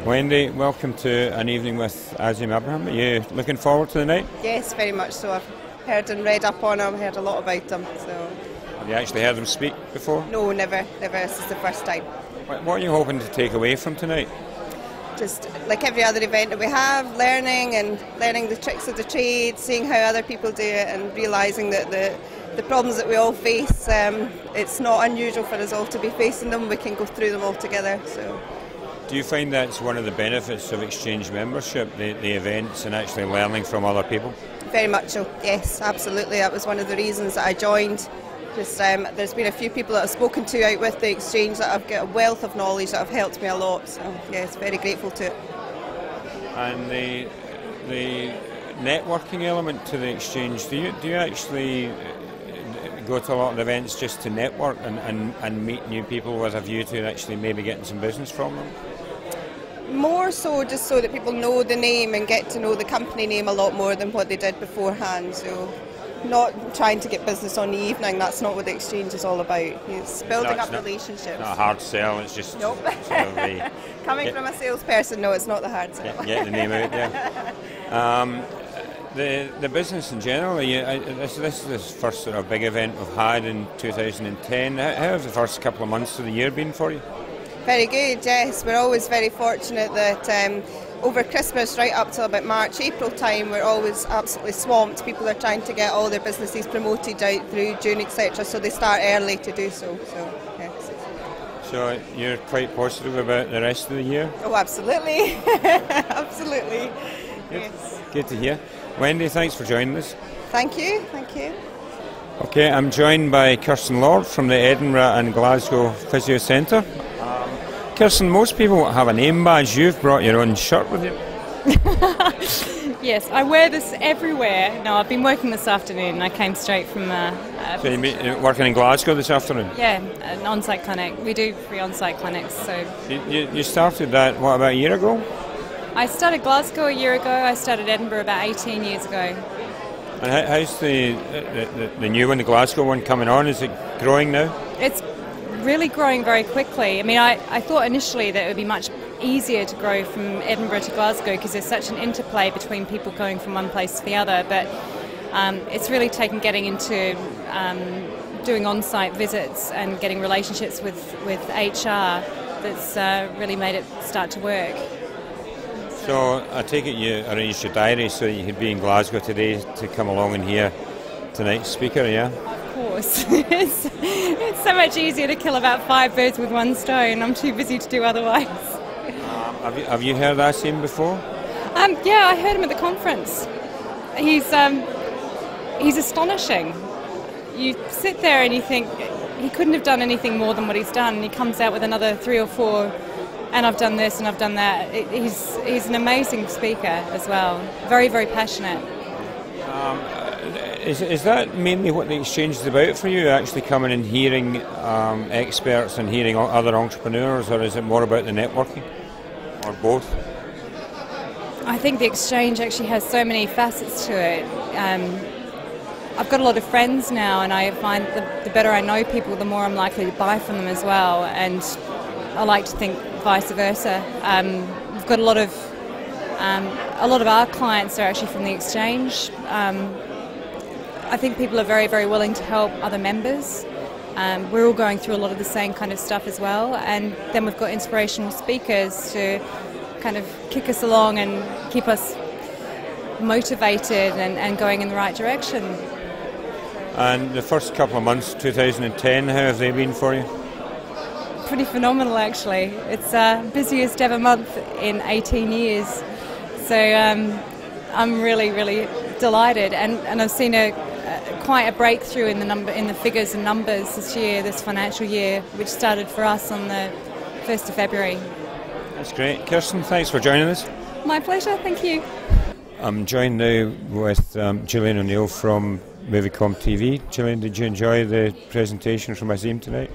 Wendy, welcome to an evening with Azeem Ibrahim. Are you looking forward to the night? Yes, very much so. I've heard and read up on him, heard a lot about him. So. Have you actually heard him speak before? No, never. This is the first time. What are you hoping to take away from tonight? Just like every other event that we have, learning the tricks of the trade, seeing how other people do it, and realising that the problems that we all face, it's not unusual for us all to be facing them. We can go through them all together. So. Do you find that's one of the benefits of exchange membership, the events and actually learning from other people? Very much so, yes, absolutely. That was one of the reasons that I joined. Just there's been a few people that I've spoken to out with the exchange that I've got a wealth of knowledge that have helped me a lot. So yes, very grateful to it. And the networking element to the exchange, do you actually go to a lot of events just to network and meet new people with a view to actually maybe getting some business from them? More so just so that people know the name and get to know the company name a lot more than what they did beforehand. So not trying to get business on the evening, that's not what the exchange is all about. It's building up relationships. It's not a hard sell, it's just nope. sort of coming from a salesperson, no, it's not the hard sell. Get the name out there. The business in general, this is the first sort of big event we've had in 2010. How have the first couple of months of the year been for you? Very good, yes. We're always very fortunate that over Christmas right up till about March, April time, we're always absolutely swamped. People are trying to get all their businesses promoted out through June, etc., so they start early to do so. Yes. So you're quite positive about the rest of the year? Oh, absolutely. Absolutely. Good. Yes. Good to hear. Wendy, thanks for joining us. Thank you. Okay, I'm joined by Kirsten Lord from the Edinburgh and Glasgow Physio Centre. Kirsten, most people have a name badge. You've brought your own shirt with you. Yes, I wear this everywhere. No, I've been working this afternoon. I came straight from... So you're working in Glasgow this afternoon? Yeah, an on-site clinic. We do free on-site clinics. So you started that, what, about a year ago? I started Glasgow a year ago. I started Edinburgh about 18 years ago. And how's the new one, the Glasgow one, coming on? Is it growing now? It's really growing very quickly. I mean, I thought initially that it would be much easier to grow from Edinburgh to Glasgow because there's such an interplay between people going from one place to the other, but it's really taken getting into doing on-site visits and getting relationships with HR that's really made it start to work. So I take it you arranged your diary so you could be in Glasgow today to come along and hear tonight's speaker, yeah? Of course. It's so much easier to kill about 5 birds with one stone. I'm too busy to do otherwise. Have you heard Azeem before? Yeah, I heard him at the conference. He's astonishing. You sit there and you think he couldn't have done anything more than what he's done, and he comes out with another 3 or 4, and I've done this and I've done that. He's an amazing speaker as well. Very, very passionate. Is that mainly what the exchange is about for you, actually coming and hearing experts and hearing other entrepreneurs, or is it more about the networking, or both? I think the exchange actually has so many facets to it. I've got a lot of friends now, and I find the better I know people, the more I'm likely to buy from them as well, and I like to think vice versa. We've got a lot of our clients are actually from the exchange. I think people are very, very willing to help other members. We're all going through a lot of the same kind of stuff as well, and then we've got inspirational speakers to kind of kick us along and keep us motivated and going in the right direction. And the first couple of months, 2010, how have they been for you? Pretty phenomenal, actually. It's busiest ever month in 18 years. So I'm really, really delighted, and I've seen quite a breakthrough in the figures and numbers this financial year, which started for us on the 1st of February. That's great. Kirsten, thanks for joining us. My pleasure, thank you. I'm joined now with Gillian O'Neill from Moviecom TV. Gillian, did you enjoy the presentation from Azeem tonight?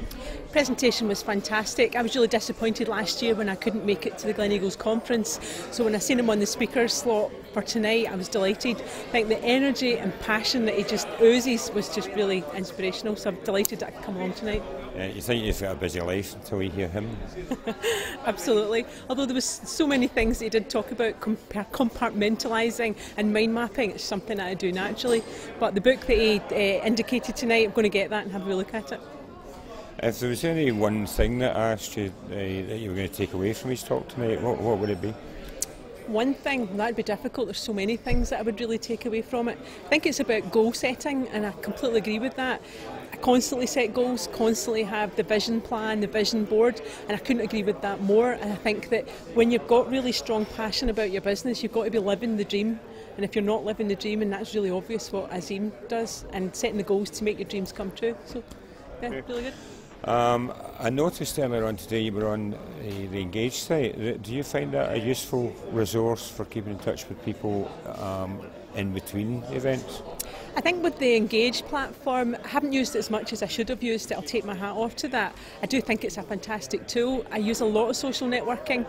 Presentation was fantastic. I was really disappointed last year when I couldn't make it to the Gleneagles conference, so when I seen him on the speaker slot for tonight, I was delighted. I think the energy and passion that he just oozes was just really inspirational, so I'm delighted that I could come along tonight. You think you've got a busy life until you hear him? Absolutely. Although there was so many things that he did talk about, compartmentalising and mind mapping. It's something that I do naturally. But the book that he indicated tonight, I'm going to get that and have a look at it. If there was any one thing that I asked you that you were going to take away from his talk tonight, what would it be? One thing, that would be difficult. There's so many things that I would really take away from it. I think it's about goal setting, and I completely agree with that. I constantly set goals, constantly have the vision plan, the vision board, and I couldn't agree with that more. And I think that when you've got really strong passion about your business, you've got to be living the dream. And if you're not living the dream, and that's really obvious what Azeem does, and setting the goals to make your dreams come true. So, yeah, really good. I noticed earlier on today you were on the Engage site. Do you find that a useful resource for keeping in touch with people in between events? I think with the Engage platform, I haven't used it as much as I should have used it. I'll take my hat off to that. I do think it's a fantastic tool. I use a lot of social networking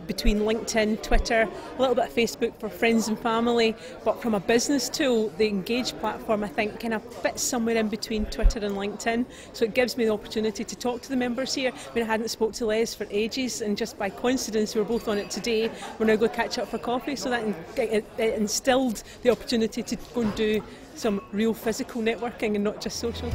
between LinkedIn, Twitter, a little bit of Facebook for friends and family. But from a business tool, the Engage platform, I think, kind of fits somewhere in between Twitter and LinkedIn. So it gives me the opportunity to talk to the members here. I mean, I hadn't spoke to Les for ages, and just by coincidence, we were both on it today. We're now going to catch up for coffee. So that it instilled the opportunity to go and do some real physical networking and not just social.